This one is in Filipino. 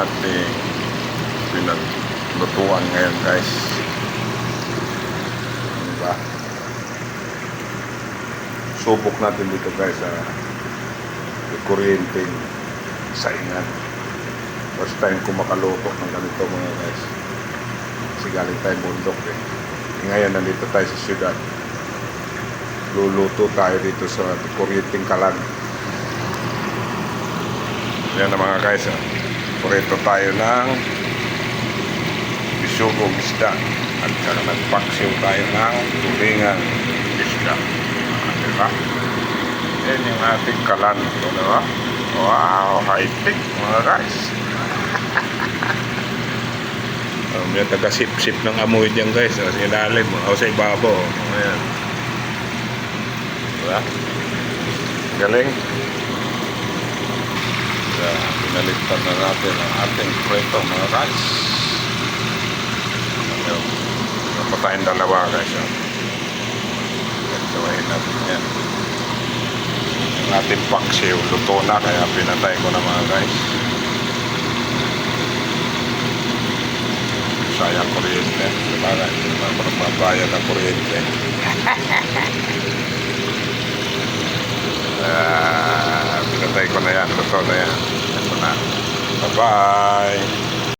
ating pinaglutuan ngayon, guys. Diba? Subok natin dito, guys, sa kuryenteng saingan. First time ko makaluto ng ganito, mga guys. Kasi galing tayo bundok eh. Ngayon nandito tayo sa syudad. Luluto tayo dito sa kuryenteng kalan. Yan na, mga guys. Kurito tayo ng bisugong isda. At saka nagpaksiw tayo ng tulingan isda. Diba? Yan yung ating kalan. Diba? Wow, high-tech, mga guys. May taga-sip-sip ng amoy dyan, guys. Sa ilalim o sa ibabaw. Ayan. Diba? Galing. Pinalitan na natin ang ating prito, mga guys. Napatayin dalawa, guys. Gawain natin yan. Ang ating paksiw, luto na, kaya pinatay ko na, mga guys. Sayang kuryente. Diba, guys? Magbabayad ng kuryente. Pinatay ko na yan, luto na yan. Ito na. Bye-bye.